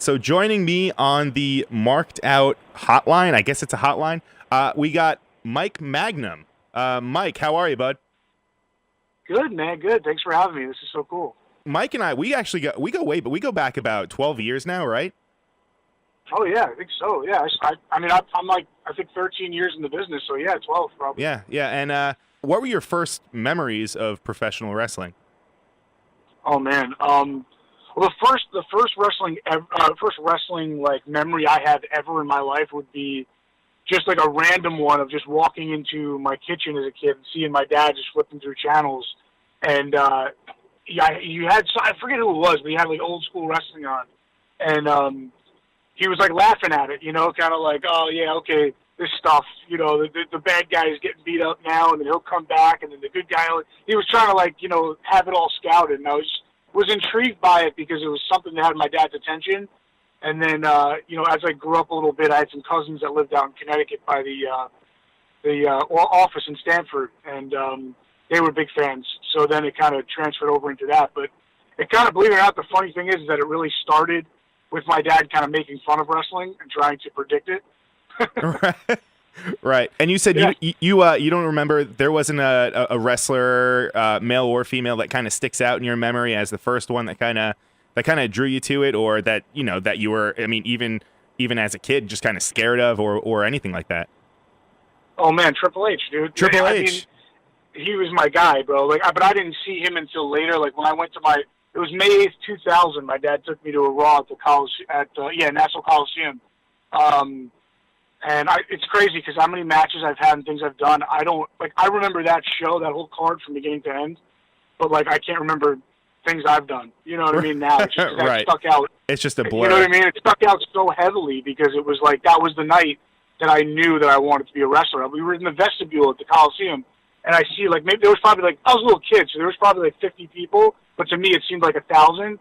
So joining me on the marked out hotline, I guess it's a hotline, we got Mike Magnum. Mike, how are you, bud? Good, man. Good. Thanks for having me. This is so cool. Mike and I, we go way, but we go back about 12 years now, right? Oh yeah, I think so. Yeah. I mean, I'm like, I think 13 years in the business, so yeah, 12 probably. Yeah, yeah. And what were your first memories of professional wrestling? Oh man. Well, first wrestling like memory I have ever in my life would be just like a random one of just walking into my kitchen as a kid and seeing my dad just flipping through channels, and yeah, you had, I forget who it was, but he had like old school wrestling on, and he was like laughing at it, you know, kind of like, oh yeah, okay, this stuff, you know, the bad guy is getting beat up now, and then he'll come back, and then the good guy, he was trying to like, you know, have it all scouted, and I was intrigued by it because it was something that had my dad's attention. And then, you know, as I grew up a little bit, I had some cousins that lived out in Connecticut by the office in Stamford, and they were big fans. So then it kind of transferred over into that. But it kind of, believe it or not, the funny thing is that it really started with my dad kind of making fun of wrestling and trying to predict it. Right. Right. And you said Yeah. you don't remember, there wasn't a wrestler, male or female, that kind of sticks out in your memory as the first one that kind of drew you to it, or that, you know, that you were, I mean, even as a kid, just kind of scared of, or anything like that? Oh man, Triple H, dude. Triple I H. mean, he was my guy, bro. Like, but I didn't see him until later. Like when I went to it was May 8th, 2000. My dad took me to a Raw at the Nassau Coliseum. And it's crazy because how many matches I've had and things I've done, I remember that show, that whole card from beginning to end, but like I can't remember things I've done. You know what I mean? Now it's just that Right. it stuck out. It's just a blur. You know what I mean? It stuck out so heavily because it was like that was the night that I knew that I wanted to be a wrestler. We were in the vestibule at the Coliseum, and I see like maybe there was probably like, I was a little kid, so there was probably like 50 people, but to me it seemed like 1,000.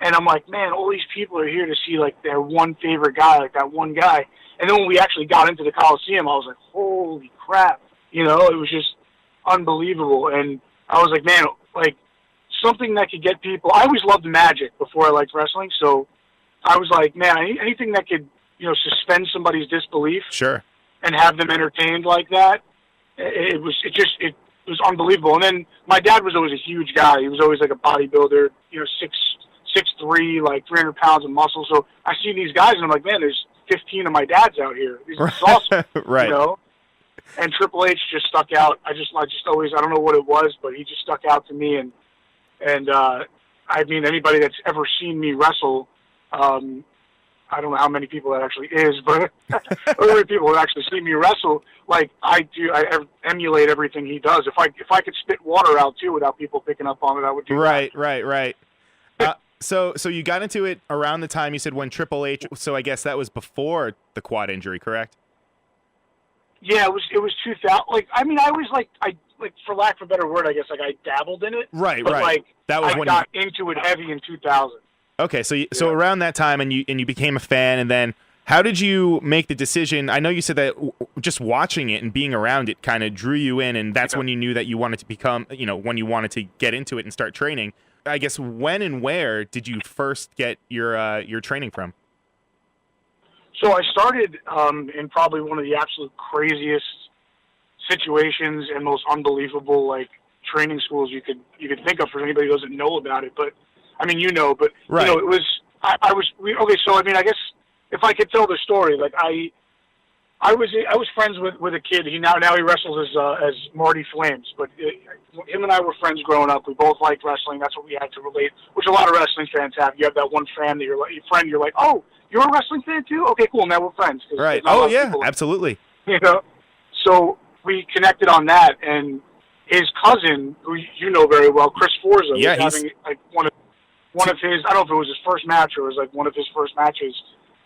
And I'm like, man, all these people are here to see like their one favorite guy, like that one guy. And then when we actually got into the Coliseum, I was like, holy crap. You know, it was just unbelievable. And I was like, man, like something that could get people. I always loved magic before I liked wrestling. So I was like, man, anything that could, you know, suspend somebody's disbelief. Sure. And have them entertained like that. It was unbelievable. And then my dad was always a huge guy. He was always like a bodybuilder, you know, 6'3", like 300 pounds of muscle. So I see these guys and I'm like, man, there's 15 of my dads out here. This is awesome. Right. You know? And Triple H just stuck out. I just always, I don't know what it was, but he just stuck out to me. And I mean, anybody that's ever seen me wrestle, I don't know how many people that actually is, but other people that actually see me wrestle, like I emulate everything he does. If I could spit water out too without people picking up on it, I would do that. Right. So you got into it around the time you said when Triple H. So I guess that was before the quad injury, correct? Yeah, it was 2000. Like, I mean, I was like, for lack of a better word, I guess, like I dabbled in it. Right. But like, that was I when got into it heavy in 2000. Okay, so around that time, and you became a fan, and then how did you make the decision? I know you said that just watching it and being around it kind of drew you in, and that's when you knew that you wanted to become, you know, when you wanted to get into it and start training. I guess when and where did you first get your training from? So I started in probably one of the absolute craziest situations and most unbelievable like training schools you could think of for anybody who doesn't know about it. But I mean, you know, but right. You know, it was okay. So I mean, I guess if I could tell the story, like I was friends with a kid. He now he wrestles as Marty Flames, but him and I were friends growing up. We both liked wrestling. That's what we had to relate, which a lot of wrestling fans have. You have that one fan that you're like, oh, you're a wrestling fan too? Okay, cool. Now we're friends. Right. Oh yeah, absolutely. You know, so we connected on that, and his cousin, who you know very well, Chris Forza, was having like one of his. I don't know if it was his first match or it was like one of his first matches.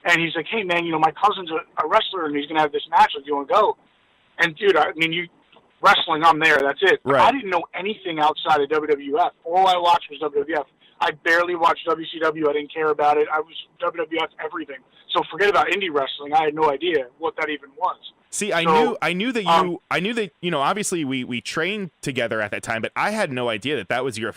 And he's like, hey, man, you know, my cousin's a wrestler, and he's going to have this match. Do you want to go? And, dude, I mean, wrestling, I'm there. That's it. Right. I didn't know anything outside of WWF. All I watched was WWF. I barely watched WCW. I didn't care about it. I was WWF everything. So forget about indie wrestling. I had no idea what that even was. See, I knew that you know, obviously we trained together at that time, but I had no idea that was your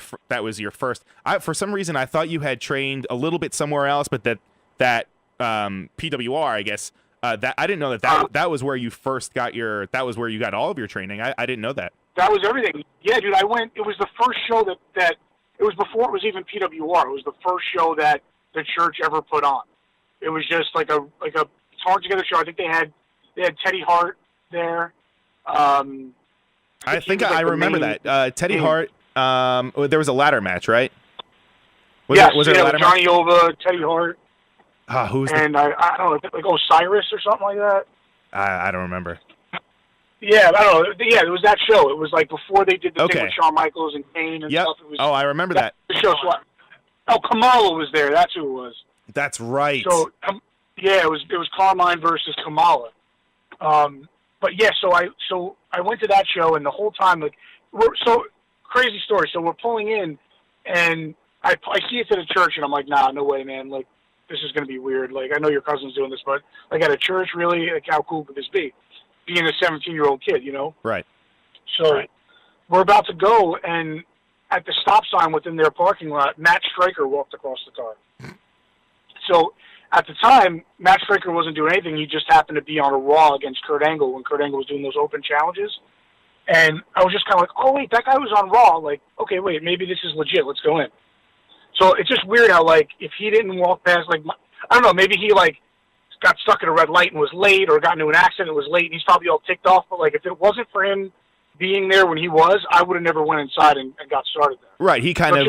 first. For some reason, I thought you had trained a little bit somewhere else, but that that PWR, I guess. That I didn't know that was where you first got that was where you got all of your training. I didn't know that. That was everything. Yeah, dude. I went. It was the first show that it was before it was even PWR. It was the first show that the church ever put on. It was just like a hard together show. I think they had Teddy Hart there. I think I remember that. Teddy Hart. There was a ladder match, right? Was there a ladder Johnny match? Ova, Teddy Hart. Who's and I don't know, like Osiris or something like that. I don't remember. Yeah, I don't know. Yeah, it was that show. It was like before they did the thing with Shawn Michaels and Kane and stuff. It was, I remember that. The show. So, Kamala was there. That's who it was. That's right. So yeah, it was Carmine versus Kamala. But yeah, so I went to that show, and the whole time, like, crazy story. So we're pulling in, and I see it to the church, and I'm like, nah, no way, man. Like, this is going to be weird. Like, I know your cousin's doing this, but like at a church, really, like, how cool could this be? Being a 17-year-old kid, you know? Right. So we're about to go, and at the stop sign within their parking lot, Matt Stryker walked across the car. So at the time, Matt Stryker wasn't doing anything. He just happened to be on a Raw against Kurt Angle when Kurt Angle was doing those open challenges. And I was just kind of like, oh, wait, that guy was on Raw. Like, okay, wait, maybe this is legit. Let's go in. So it's just weird how, like, if he didn't walk past, like, I don't know, maybe he, like, got stuck at a red light and was late, or got into an accident and was late, and he's probably all ticked off. But, like, if it wasn't for him being there when he was, I would have never went inside and got started there. Right. He kind of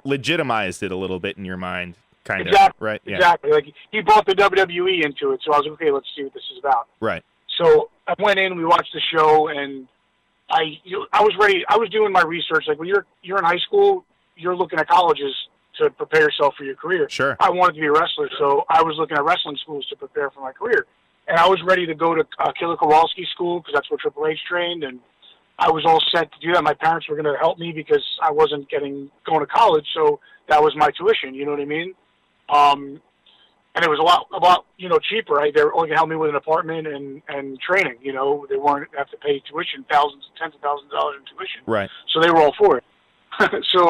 legitimized it a little bit in your mind. Kind of. Right. Yeah. Exactly. Like, he brought the WWE into it, so I was like, okay, let's see what this is about. Right. So I went in, we watched the show, and I was ready. I was doing my research. Like, when you're in high school, you're looking at colleges to prepare yourself for your career. Sure. I wanted to be a wrestler, so I was looking at wrestling schools to prepare for my career. And I was ready to go to Killer Kowalski school because that's where Triple H trained, and I was all set to do that. My parents were going to help me because I wasn't going to college, so that was my tuition, you know what I mean? And it was a lot cheaper, right? They were only going to help me with an apartment and training, you know. They weren't have to pay tuition, tens of thousands of dollars in tuition. Right. So they were all for it. So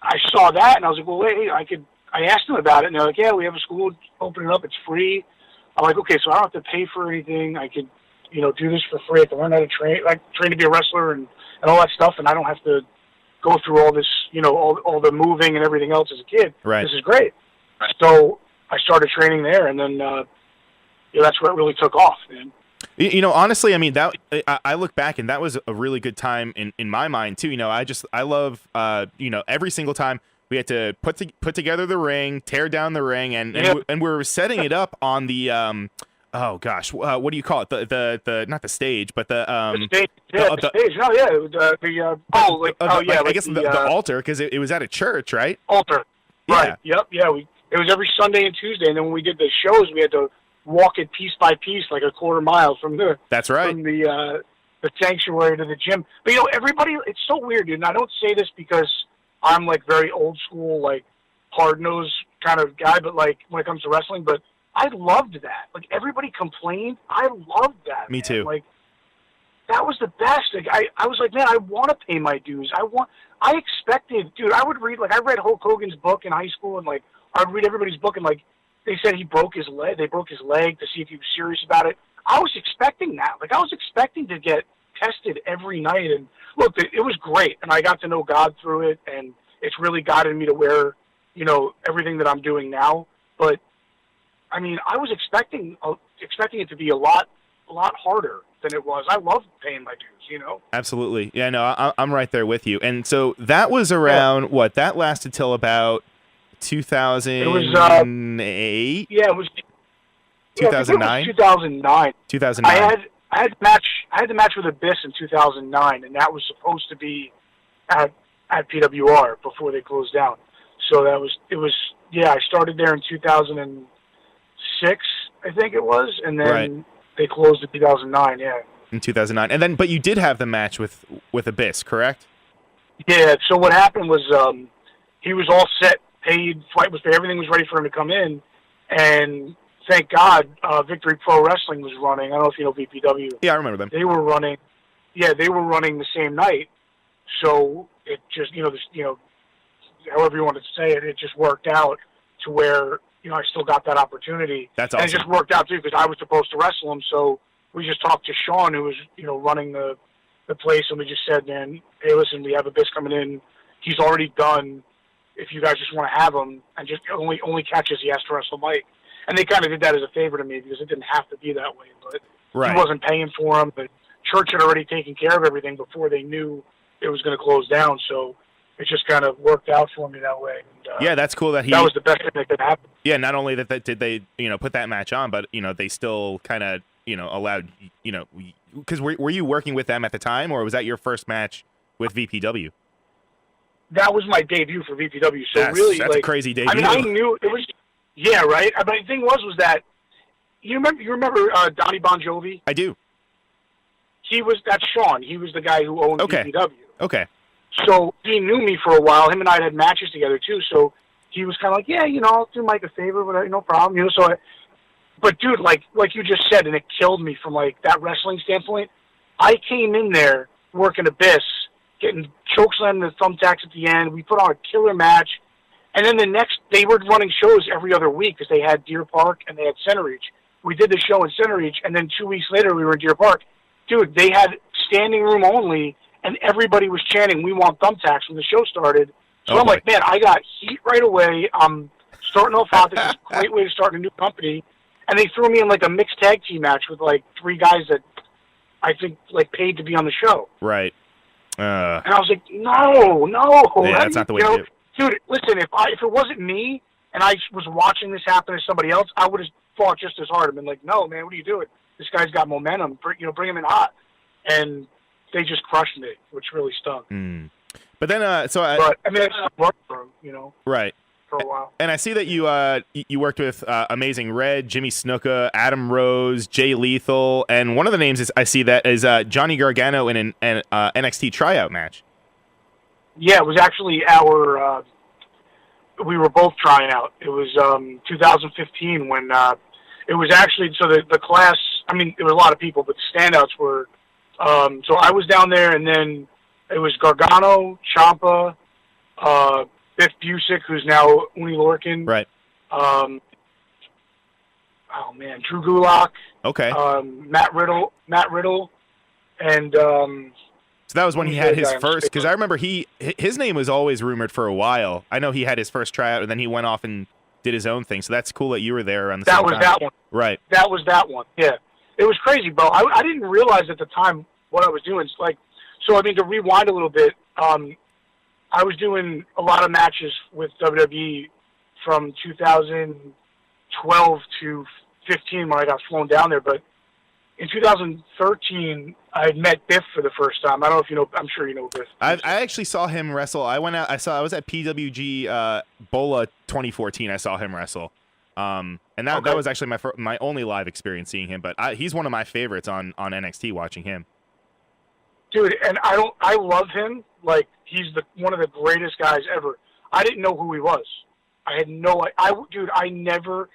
I saw that, and I was like, well, wait, I asked them about it, and they're like, yeah, we have a school opening up. It's free. I'm like, okay, so I don't have to pay for anything. I could, do this for free. I can learn how to train to be a wrestler and all that stuff, and I don't have to go through all this, all the moving and everything else as a kid. Right. This is great. So I started training there, and then that's where it really took off, man. Honestly, I mean, that I look back, and that was a really good time in my mind too. I love every single time we had to put together the ring, tear down the ring, and we were setting it up on the oh gosh, what do you call it? The not the stage, but the stage. Yeah, the stage. Oh yeah, I guess the altar, because it was at a church, right? Altar. Yeah. Right. Yep. Yeah. It was every Sunday and Tuesday, and then when we did the shows, we had to walk it piece by piece, like a quarter mile from the. That's right. From the sanctuary to the gym. But everybody, it's so weird, dude. And I don't say this because I'm like very old school, like hard nosed kind of guy. But like when it comes to wrestling, but I loved that. Like everybody complained, I loved that. Me too. Like that was the best. Like I was like, man, I want to pay my dues. I expected, dude. I would read I read Hulk Hogan's book in high school, and like I'd read everybody's book, and like they said he broke his leg. They broke his leg to see if he was serious about it. I was expecting that. Like I was expecting to get tested every night. And look, it was great, and I got to know God through it, and it's really guided me to where everything that I'm doing now. But I mean, I was expecting it to be a lot harder than it was. I love paying my dues, Absolutely. Yeah, no, I'm right there with you. And so that was around what? That lasted till about 2008. It was 2009. 2009. 2009. I had the match with Abyss in 2009, and that was supposed to be at PWR before they closed down. So I started there in 2006, I think it was, and then they closed in 2009. Yeah. In 2009, and then but you did have the match with Abyss, correct? Yeah. So what happened was he was all set, paid, flight was paid, everything was ready for him to come in, and thank God Victory Pro Wrestling was running. I don't know if you know VPW. Yeah, I remember them. They were running. Yeah, they were running the same night. So it just however you want to say it, it just worked out to where, I still got that opportunity. That's awesome. And it just worked out, too, because I was supposed to wrestle him. So we just talked to Sean, who was, running the place, and we just said, man, hey, listen, we have Abyss coming in. He's already done. If you guys just want to have him, and just only catches he has to wrestle Mike. And they kind of did that as a favor to me because it didn't have to be that way. But he wasn't paying for him. But Church had already taken care of everything before they knew it was going to close down. So it just kind of worked out for me that way. And, yeah, that's cool that that was the best thing that could happen. Yeah, not only that did they put that match on, but they still kind of allowed because were you working with them at the time, or was that your first match with VPW? That was my debut for VPW. So that's really, a crazy debut. I mean, I knew it was. Yeah, right. But the thing was that you remember Donnie Bon Jovi? I do. That's Sean. He was the guy who owned VPW. Okay. So he knew me for a while. Him and I had matches together too. So he was kind of like, yeah, I'll do Mike a favor, but no problem. But dude, like you just said, and it killed me from like that wrestling standpoint. I came in there working Abyss, getting chokeslammed the thumbtacks at the end. We put on a killer match, and then they were running shows every other week because they had Deer Park and they had Center Reach. We did the show in Center Reach, and then 2 weeks later we were in Deer Park. Dude, they had standing room only. And everybody was chanting, "We want thumbtacks" when the show started. So I'm like, man, I got heat right away. I'm starting off hot. This is a great way to start a new company. And they threw me in like a mixed tag team match with like 3 guys that I think like paid to be on the show. Right. And I was like, no. Yeah, that's not the way to do it. Dude, listen, if it wasn't me and I was watching this happen to somebody else, I would have fought just as hard. I've been like, no, man, what are you doing? This guy's got momentum. Bring him in hot. And they just crushed me, which really stung. But then, I mean, I just worked for him, right, for a while. And I see that you worked with Amazing Red, Jimmy Snuka, Adam Rose, Jay Lethal, and one of the names I see that is Johnny Gargano in an NXT tryout match. Yeah, it was actually we were both trying out. It was 2015 when it was actually, so the class, I mean, there were a lot of people, but the standouts were, so I was down there, and then it was Gargano, Ciampa, Biff Busick, who's now Uni Lorcan. Right. Oh man, Drew Gulak. Okay. Matt Riddle, and so that was when he had his first. Because I remember his name was always rumored for a while. I know he had his first tryout, and then he went off and did his own thing. So that's cool that you were there around the same time. That was that one. Right. That was that one. Yeah. It was crazy, Bo. I didn't realize at the time what I was doing. It's like, so I mean, to rewind a little bit, I was doing a lot of matches with WWE from 2012 to 15 when I got flown down there. But in 2013, I had met Biff for the first time. I don't know if you know. I'm sure you know Biff. I actually saw him wrestle. I went out. I was at PWG Bola 2014. I saw him wrestle. And that was actually my only live experience seeing him. But he's one of my favorites on NXT. Watching him. Dude, and I love him. Like, he's one of the greatest guys ever. I didn't know who he was. I had no, I never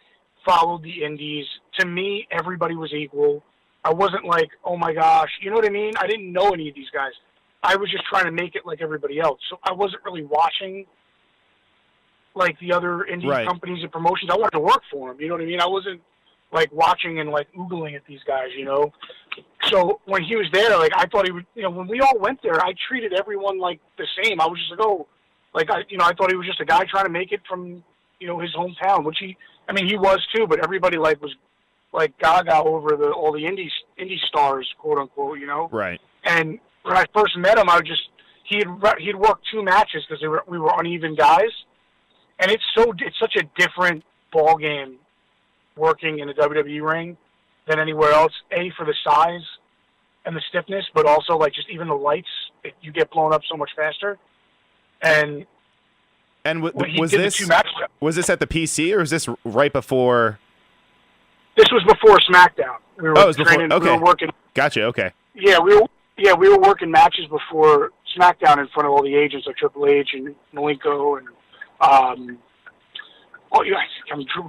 followed the indies. To me, everybody was equal. I wasn't like, oh my gosh, you know what I mean? I didn't know any of these guys. I was just trying to make it like everybody else. So I wasn't really watching like the other indie companies and promotions. I wanted to work for them. You know what I mean? I wasn't like watching and like oogling at these guys, you know? So when he was there, like I thought he would, when we all went there, I treated everyone like the same. I was just like, oh, like I thought he was just a guy trying to make it from, his hometown, which he was too, but everybody like was like gaga over all the indie stars, quote unquote, Right. And when I first met him, he'd worked 2 matches because we were uneven guys, and it's such a different ball game working in a WWE ring than anywhere else. A, for the size and the stiffness, but also like just even the lights, you get blown up so much faster. And was this at the PC or was this right before? This was before SmackDown. It was training, before. Okay. We were working. Gotcha. Okay. Yeah, we were working matches before SmackDown in front of all the agents like Triple H and Malenko and I'm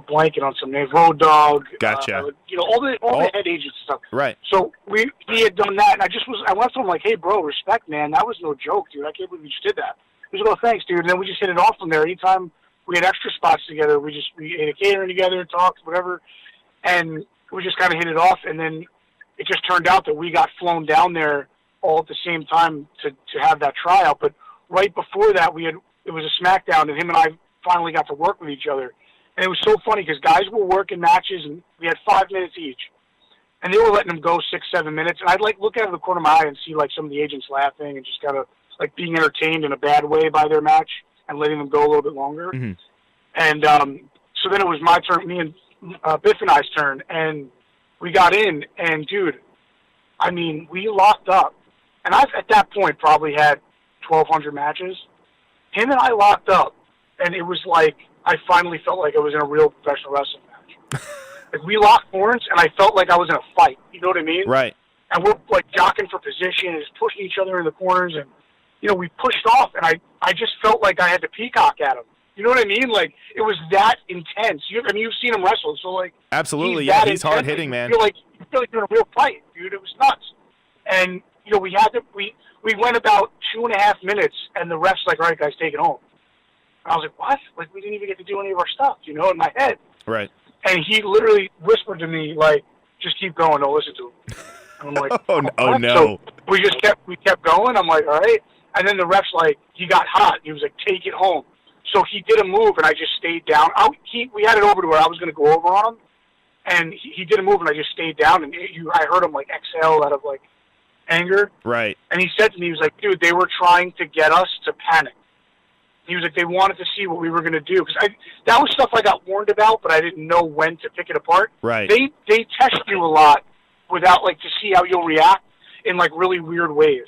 blanking on some names. Road Dogg. Gotcha. All the head agents and stuff. Right. So he had done that, and I went to him like, hey, bro, respect, man. That was no joke, dude. I can't believe you just did that. He was like, oh, thanks, dude. And then we just hit it off from there. Anytime we had extra spots together, we ate a catering together, talked, whatever, and we just kind of hit it off. And then it just turned out that we got flown down there all at the same time to have that tryout. But right before that, it was a SmackDown, and him and I finally got to work with each other. And it was so funny because guys were working matches, and we had 5 minutes each. And they were letting them go 6-7 minutes. And I'd look out of the corner of my eye and see some of the agents laughing and just kind of being entertained in a bad way by their match and letting them go a little bit longer. Mm-hmm. And so then it was my turn, me and Biff and I's turn, and we got in. And dude, I mean, we locked up. And I've at that point probably had 1,200 matches. Him and I locked up, and it was like I finally felt like I was in a real professional wrestling match. We locked horns, and I felt like I was in a fight. You know what I mean? Right. And we're jockeying for position and just pushing each other in the corners, and we pushed off, and I just felt like I had to peacock at him. You know what I mean? It was that intense. You've seen him wrestle, so absolutely, he's hard hitting, man. You feel like you're in a real fight, dude. It was nuts. And we went about 2.5 minutes, and the ref's like, all right, guys, take it home. And I was like, what? We didn't even get to do any of our stuff, in my head. Right. And he literally whispered to me, just keep going, don't listen to him. And I'm like, oh no. So we kept going. I'm like, all right. And then the ref's he got hot. He was like, take it home. So he did a move, and I just stayed down. We had it over to where I was going to go over on him, and he did a move, and I just stayed down, and I heard him exhale out of anger. Right. And he said to me, he was like, dude, they were trying to get us to panic. He was like, they wanted to see what we were going to do. Because that was stuff I got warned about, but I didn't know when to pick it apart. Right. They test you a lot without, to see how you'll react in, really weird ways.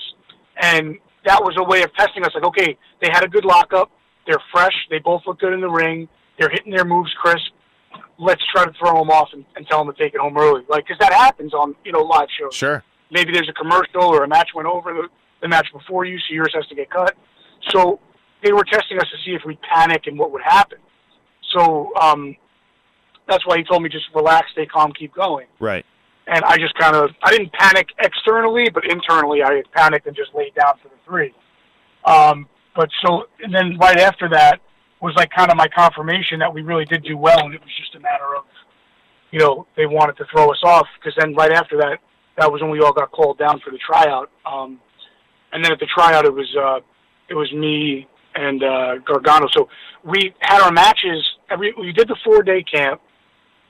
And that was a way of testing us. Okay, they had a good lockup. They're fresh. They both look good in the ring. They're hitting their moves crisp. Let's try to throw them off and tell them to take it home early. Because that happens on, live shows. Sure. Maybe there's a commercial or a match went over the match before you, so yours has to get cut. So they were testing us to see if we'd panic and what would happen. So that's why he told me just relax, stay calm, keep going. Right. And I just I didn't panic externally, but internally I had panicked and just laid down for the 3. And then right after that was kind of my confirmation that we really did do well, and it was just a matter of, they wanted to throw us off, because then right after that, that was when we all got called down for the tryout. And then at the tryout, it was me and Gargano. So we had our matches. We did the 4-day camp,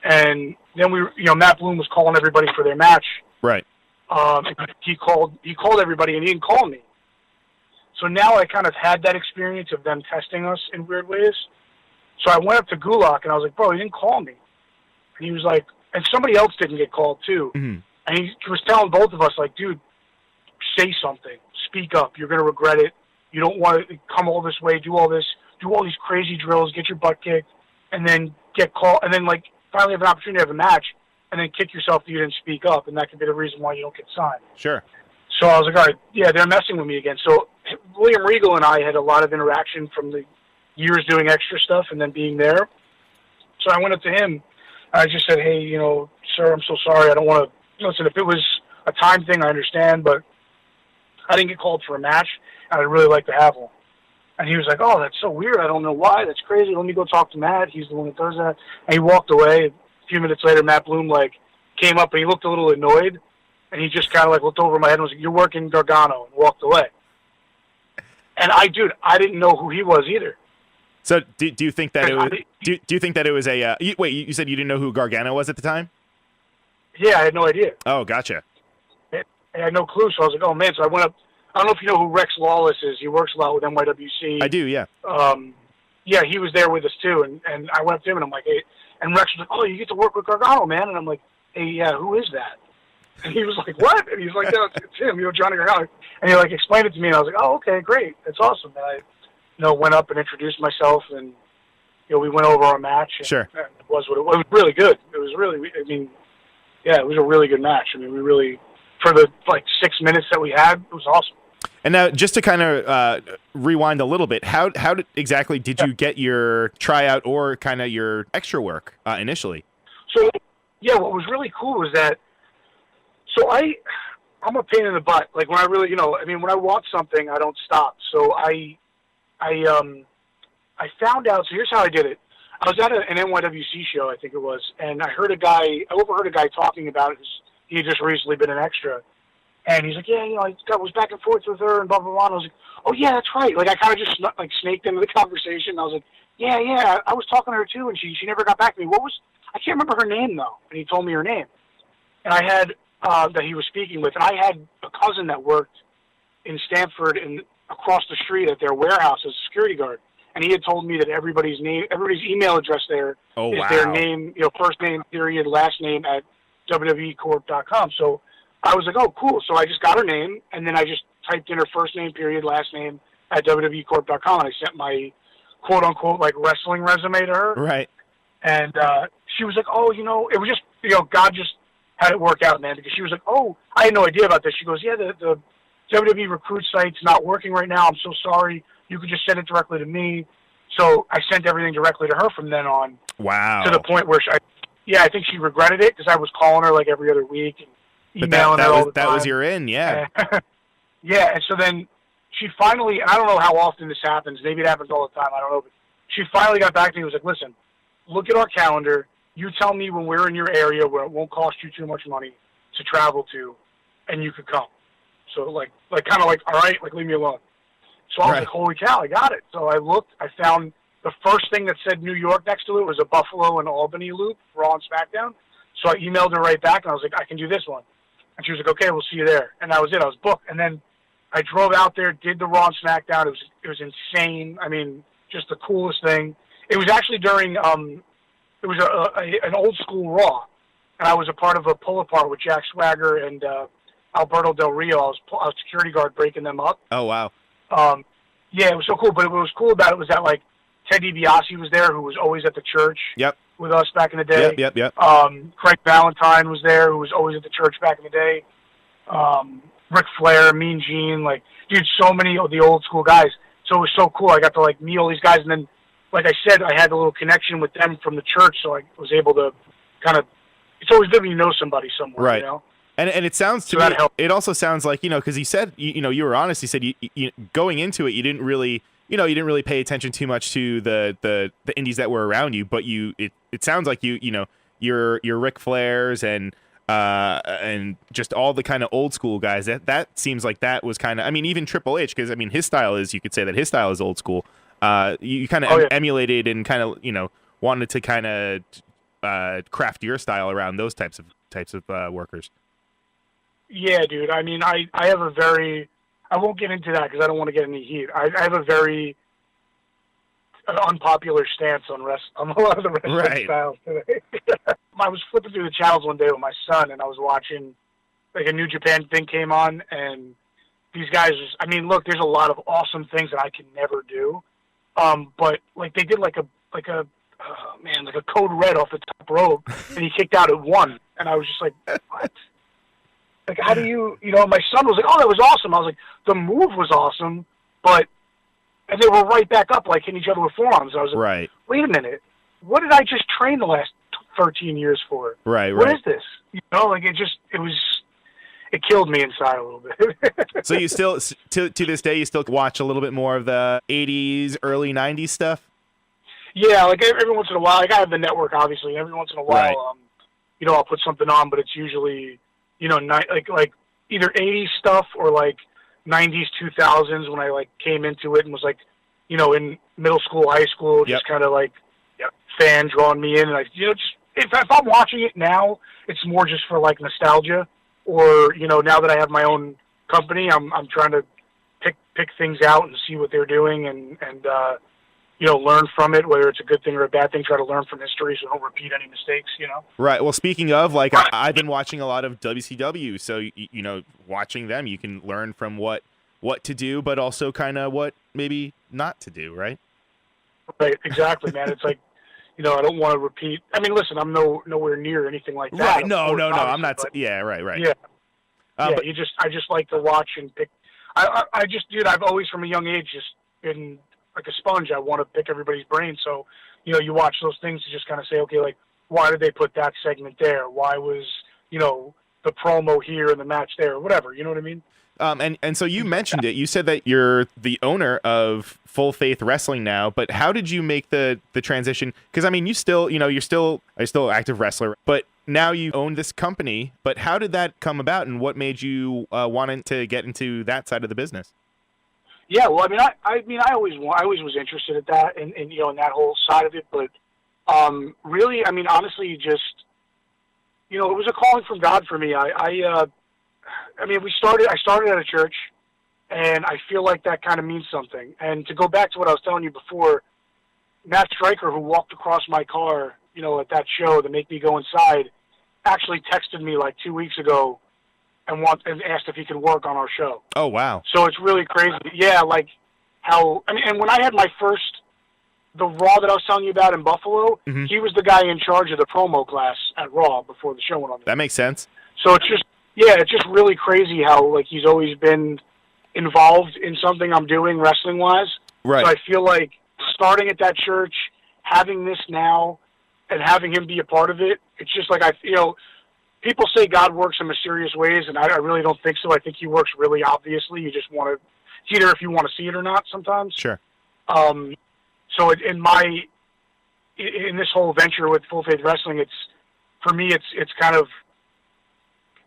and then Matt Bloom was calling everybody for their match. Right. He called everybody, and he didn't call me. So now I kind of had that experience of them testing us in weird ways. So I went up to Gulak, and I was like, bro, he didn't call me. And he was like, and somebody else didn't get called too. Mm-hmm. And he was telling both of us, dude, say something. Speak up. You're going to regret it. You don't want to come all this way, do all this, do all these crazy drills, get your butt kicked, and then get called, and then, finally have an opportunity to have a match, and then kick yourself that you didn't speak up, and that could be the reason why you don't get signed. Sure. So I was like, all right, yeah, they're messing with me again. So William Regal and I had a lot of interaction from the years doing extra stuff and then being there. So I went up to him. I just said, hey, sir, I'm so sorry. I don't want to, listen, if it was a time thing, I understand, but I didn't get called for a match, and I'd really like to have one. And he was like, oh, that's so weird. I don't know why. That's crazy. Let me go talk to Matt. He's the one that does that. And he walked away. A few minutes later, Matt Bloom, came up, and he looked a little annoyed. And he just kind of looked over my head and was like, you're working Gargano, and walked away. And I didn't know who he was either. So do you think that it was, do you think that it was a, wait, you said you didn't know who Gargano was at the time? Yeah, I had no idea. Oh, gotcha. I had no clue. So I was like, oh man. So I went up, I don't know if you know who Rex Lawless is. He works a lot with NYWC. I do, yeah. Yeah, he was there with us too. And I went up to him and I'm like, hey, and Rex was like, oh, you get to work with Gargano, man. And I'm like, hey, yeah, who is that? And he was like, what? And he's like, yeah, it's him, Johnny Gargano. And he explained it to me, and I was like, oh, okay, great. That's awesome. And I, went up and introduced myself, and, we went over our match. And, sure. And it was really good. It was really, it was a really good match. We really, for the 6 minutes that we had, it was awesome. And now, just to kind of rewind a little bit, how exactly did you get your tryout or kind of your extra work initially? So, yeah, what was really cool was that, so I'm a pain in the butt. When I really, when I want something, I don't stop. So I I found out. So here's how I did it. I was at an NYWC show, I think it was, and I overheard a guy talking about it. He had just recently been an extra, and he's like, yeah, I was back and forth with her and blah blah blah. And I was like, oh yeah, that's right. Like I kind of just snaked into the conversation. And I was like, yeah, I was talking to her too, and she never got back to me. I can't remember her name though, and he told me her name, and I had that he was speaking with, and I had a cousin that worked in Stamford and across the street at their warehouse as a security guard. And he had told me that everybody's email address there is their name, first name, period, last name at WWEcorp.com. So I was like, oh, cool. So I just got her name, and then I just typed in her first name, period, last name at WWEcorp.com, and I sent my quote-unquote, like, wrestling resume to her. Right. And she was like, oh, it was just, God just had it work out, man, because she was like, oh, I had no idea about this. She goes, yeah, the WWE recruit site's not working right now. I'm so sorry. You could just send it directly to me. So I sent everything directly to her from then on. Wow. To the point where I think she regretted it because I was calling her like every other week and emailing her all the time. That was your in, yeah. Yeah, and so then she finally, and I don't know how often this happens. Maybe it happens all the time. I don't know. But she finally got back to me and was like, listen, look at our calendar. You tell me when we're in your area where it won't cost you too much money to travel to, and you could come. So like kind of like, all right, like leave me alone. So I was like, holy cow, I got it. So I looked, I found the first thing that said New York next to it was a Buffalo and Albany loop, Raw and SmackDown. So I emailed her right back, and I was like, I can do this one. And she was like, okay, we'll see you there. And that was it. I was booked. And then I drove out there, did the Raw and SmackDown. It was insane. I mean, just the coolest thing. It was actually during, it was an old school Raw. And I was a part of a pull-apart with Jack Swagger and Alberto Del Rio. I was security guard breaking them up. Oh, wow. Yeah, it was so cool. But what was cool about it was that, like, Ted DiBiase was there, who was always at the church with us back in the day. Yep. Craig Valentine was there, who was always at the church back in the day. Ric Flair, Mean Gene, like, dude, so many of the old school guys. So it was so cool. I got to, like, meet all these guys. And then, like I said, I had a little connection with them from the church, so I was able to kind of, it's always good when you know somebody somewhere, right. You know? And it sounds to me, it also sounds like, because you said, you were honest. You said you going into it, you didn't really pay attention too much to the indies that were around you, but it sounds like your Ric Flairs and just all the kind of old school guys. That seems like that was kind of, I mean, even Triple H, because I mean his style is, you could say that his style is old school. You kind of emulated and kind of wanted to kind of craft your style around those types of workers. Yeah, dude. I mean, I have a very, I won't get into that because I don't want to get any heat. I have a very unpopular stance on a lot of the wrestling styles today. I was flipping through the channels one day with my son, and I was watching, like, a New Japan thing came on, and these guys, I mean, look, there's a lot of awesome things that I can never do. But, like, they did like a code red off the top rope, and he kicked out at 1. And I was just like, what? Like, how do my son was like, oh, that was awesome. I was like, the move was awesome, and they were right back up, like, hitting each other with forearms. I was like, wait a minute, what did I just train the last 13 years for? What is this? Like, it killed me inside a little bit. So you still, to this day, you still watch a little bit more of the 80s, early 90s stuff? Yeah, like, every once in a while, like, I have the network, obviously, and every once in a while, I'll put something on, but it's usually, like either 80s stuff or like 90s, 2000s when I like came into it and was like, in middle school, high school, just kind of like fan drawing me in. And I, just if I'm watching it now, it's more just for like nostalgia, or now that I have my own company, I'm trying to pick things out and see what they're doing and learn from it, whether it's a good thing or a bad thing. Try to learn from history so I don't repeat any mistakes, Right. Well, speaking of, like, I've been watching a lot of WCW, so, watching them, you can learn from what to do, but also kind of what maybe not to do, right? Right, exactly, man. It's like, I don't want to repeat. I mean, listen, I'm nowhere near anything like that. Right, no, I'm not. But, yeah, right. Yeah. But I just like to watch and pick. I just, dude, I've always from a young age just been like a sponge. I want to pick everybody's brain. So, you watch those things to just kind of say, okay, like, why did they put that segment there? Why was, the promo here and the match there or whatever, you know what I mean? And so you mentioned it. You said that you're the owner of Full Faith Wrestling now, but how did you make the transition? Because I mean, you're still an active wrestler, but now you own this company. But how did that come about, and what made you want to get into that side of the business? Yeah, well, I always was interested in that, and in that whole side of it. But really, honestly, just it was a calling from God for me. I started at a church, and I feel like that kind of means something. And to go back to what I was telling you before, Matt Stryker, who walked across my car, at that show to make me go inside, actually texted me like 2 weeks ago and asked if he could work on our show. Oh, wow. So it's really crazy. Yeah, like how, and when I had the Raw that I was telling you about in Buffalo, mm-hmm. he was the guy in charge of the promo class at Raw before the show went on. That makes sense. So it's just really crazy how, like, he's always been involved in something I'm doing wrestling-wise. Right. So I feel like starting at that church, having this now, and having him be a part of it, it's just like, people say God works in mysterious ways, and I really don't think so. I think he works really obviously. You just want to, either if you want to see it or not sometimes. Sure. So in this whole venture with Full Faith Wrestling, it's kind of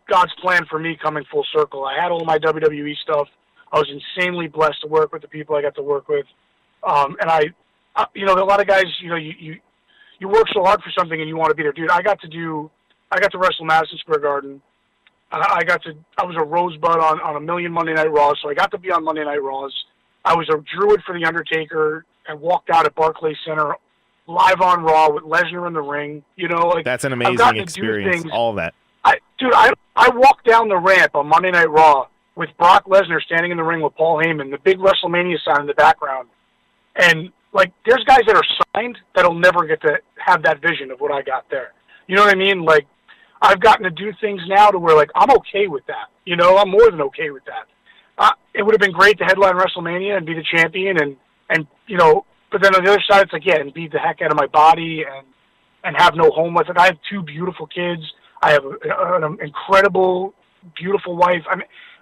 God's plan for me coming full circle. I had all my WWE stuff. I was insanely blessed to work with the people I got to work with. And a lot of guys, you work so hard for something and you want to be there. Dude, I got to wrestle Madison Square Garden. I was a rosebud on a million Monday Night Raws, so I got to be on Monday Night Raws. I was a druid for The Undertaker and walked out at Barclays Center live on Raw with Lesnar in the ring. That's an amazing experience. All of that. I walked down the ramp on Monday Night Raw with Brock Lesnar standing in the ring with Paul Heyman, the big WrestleMania sign in the background. And, like, there's guys that are signed that'll never get to have that vision of what I got there. You know what I mean? Like, I've gotten to do things now to where, like, I'm okay with that. I'm more than okay with that. It would have been great to headline WrestleMania and be the champion and but then on the other side, it's like, yeah, and beat the heck out of my body and have no home with it. I have 2 beautiful kids. I have an incredible, beautiful wife.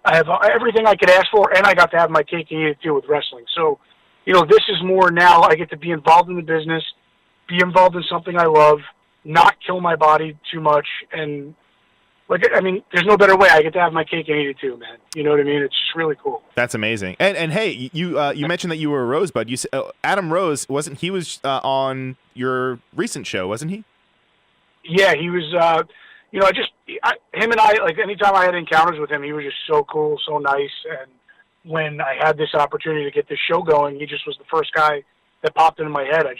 I have everything I could ask for, and I got to have my cake and eat it too with wrestling. So, this is more now. I get to be involved in the business, be involved in something I love, not kill my body too much, and there's no better way. I get to have my cake and eat it too, man. You know what I mean? It's just really cool. That's amazing. And hey, you mentioned that you were a Rosebud. You Adam Rose he was on your recent show, wasn't he? Yeah, he was. Him and I, like, anytime I had encounters with him, he was just so cool, so nice. And when I had this opportunity to get this show going, he just was the first guy that popped into my head. I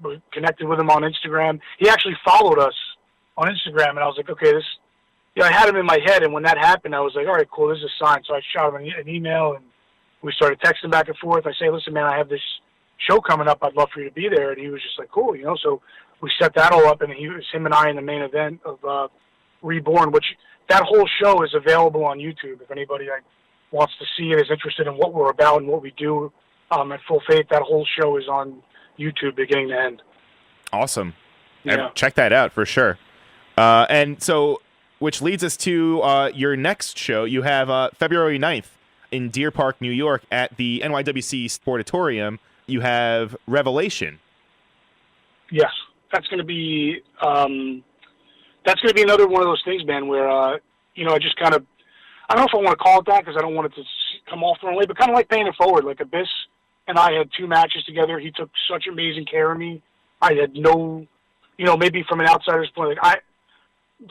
was connected with him on Instagram. He actually followed us on Instagram, and I was like, okay, I had him in my head, and when that happened, I was like, all right, cool, this is a sign. So I shot him an email, and we started texting back and forth. I say, listen, man, I have this show coming up. I'd love for you to be there. And he was just like, cool, so we set that all up, and him and I in the main event of Reborn, which that whole show is available on YouTube. If anybody wants to see it, is interested in what we're about and what we do at Full Faith, that whole show is on YouTube beginning to end. Awesome. Yeah. Check that out for sure. And so, which leads us to your next show. You have February 9th in Deer Park, New York at the NYWC Sportatorium. You have Revelation. Yes. That's going to be another one of those things, man, where, I just kind of, I don't know if I want to call it that because I don't want it to come off the wrong way, but kind of like paying it forward. Like Abyss and I had 2 matches together. He took such amazing care of me. I had no, maybe from an outsider's point,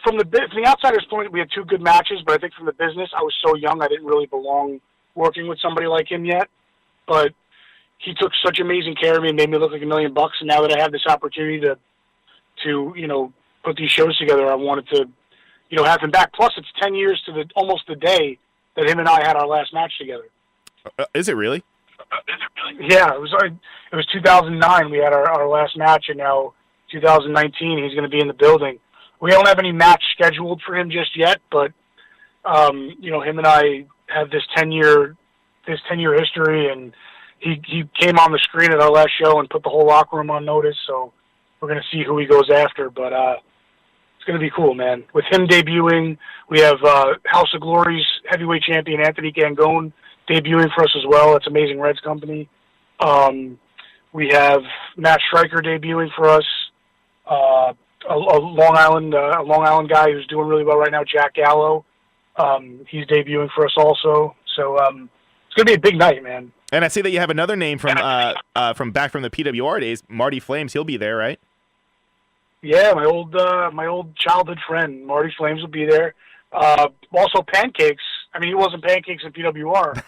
from the outsider's point, we had 2 good matches, but I think from the business, I was so young, I didn't really belong working with somebody like him yet. But he took such amazing care of me and made me look like $1 million. And now that I have this opportunity to put these shows together, I wanted to, have him back. Plus, it's 10 years to almost the day that him and I had our last match together. Is it really? Yeah, it was 2009. We had our last match, and now 2019, he's going to be in the building. We don't have any match scheduled for him just yet, but him and I have this 10-year history, and he came on the screen at our last show and put the whole locker room on notice. So we're going to see who he goes after, but It's going to be cool, man. With him debuting, we have House of Glory's heavyweight champion Anthony Gangone debuting for us as well. It's Amazing Reds company. We have Matt Stryker debuting for us. A Long Island guy who's doing really well right now, Jack Gallo. He's debuting for us also. So it's going to be a big night, man. And I see that you have another name from back from the PWR days, Marty Flames. He'll be there, right? Yeah, my old childhood friend Marty Flames will be there. Also Pancakes. I mean, he wasn't Pancakes in PWR,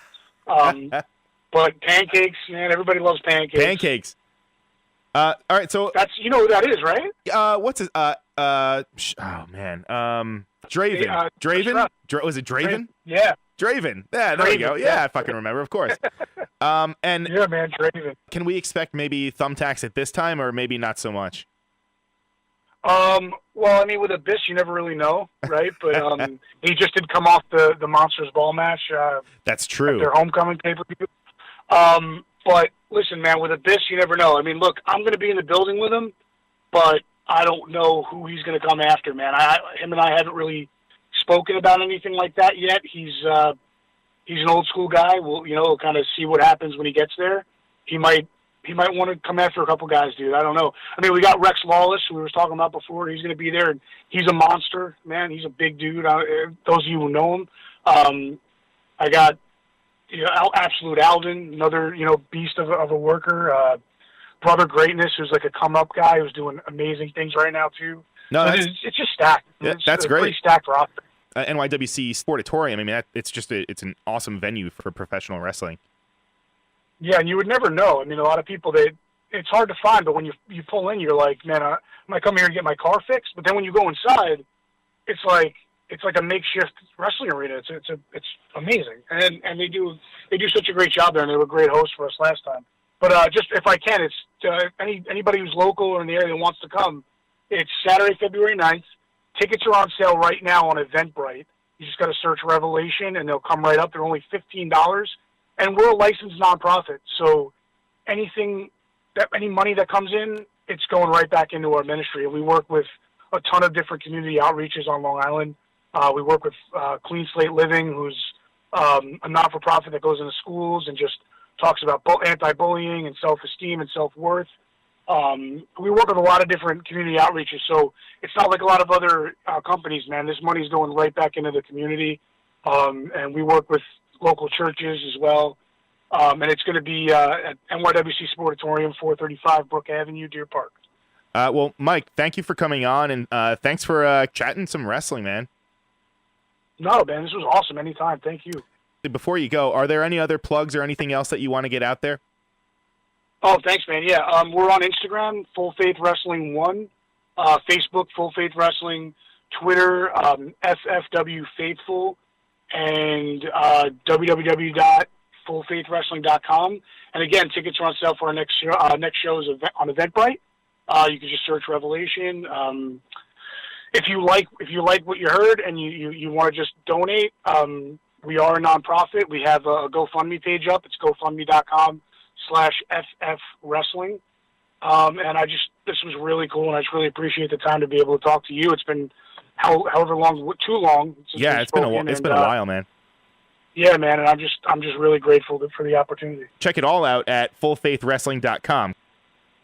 but Pancakes, man, everybody loves Pancakes. Pancakes. All right, so that's who that is, right? What's his? Oh man, Draven. Draven. Was it Draven? Yeah. Draven. Yeah, there we go. Yeah, I fucking remember, of course. And yeah, man, Draven. Can we expect maybe thumbtacks at this time, or maybe not so much? Well, I mean, with Abyss, you never really know, right? But he just did come off the Monsters Ball match. That's true. At their homecoming pay-per-view. But listen, man, with Abyss, you never know. I mean, look, I'm going to be in the building with him, but I don't know who he's going to come after, man. Him and I haven't really spoken about anything like that yet. He's an old school guy. We'll kind of see what happens when he gets there. He might want to come after a couple guys, dude. I don't know. I mean, we got Rex Lawless, who we were talking about before. He's going to be there, and he's a monster, man. He's a big dude. Those of you who know him, I got Absolute Alden, another beast of a worker. Brother Greatness, who's like a come up guy who's doing amazing things right now too. No, it's just stacked. Yeah, that's great. Pretty stacked roster. NYWC Sportatorium. I mean, it's an awesome venue for professional wrestling. Yeah, and you would never know. I mean, a lot of people it's hard to find, but when you pull in, you're like, man, I might come here to get my car fixed. But then when you go inside, it's like a makeshift wrestling arena. It's amazing, and they do such a great job there, and they were a great host for us last time. But just if I can, it's anybody who's local or in the area that wants to come. It's Saturday, February 9th. Tickets are on sale right now on Eventbrite. You just got to search Revelation, and they'll come right up. They're only $15, and we're a licensed nonprofit, so any money that comes in, it's going right back into our ministry. And we work with a ton of different community outreaches on Long Island. We work with Clean Slate Living, who's a not-for-profit that goes into schools and just talks about anti-bullying and self-esteem and self-worth. We work with a lot of different community outreaches, so it's not like a lot of other companies, man. This money's going right back into the community, and we work with local churches as well. And it's going to be at NYWC Sportatorium, 435 Brook Avenue, Deer Park. Well, Mike, thank you for coming on, and thanks for chatting some wrestling, man. No, man, this was awesome. Anytime. Thank you. Before you go, are there any other plugs or anything else that you want to get out there? Oh, thanks, man. Yeah, we're on Instagram, Full Faith Wrestling 1, Facebook, Full Faith Wrestling, Twitter, FFW Faithful, and www.fullfaithwrestling.com. And again, tickets are on sale for our next show is on Eventbrite. You can just search Revelation. If you like what you heard and you want to just donate, we are a nonprofit. We have a GoFundMe page up. It's GoFundMe.com/FFWrestling. And this was really cool, and I just really appreciate the time to be able to talk to you. It's been however long, too long. Yeah, it's been a while, man. Yeah, man, and I'm just really grateful for the opportunity. Check it all out at fullfaithwrestling.com.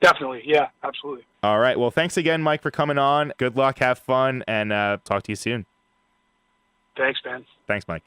Definitely, yeah, absolutely. All right, well, thanks again, Mike, for coming on. Good luck, have fun, and talk to you soon. Thanks, man. Thanks, Mike.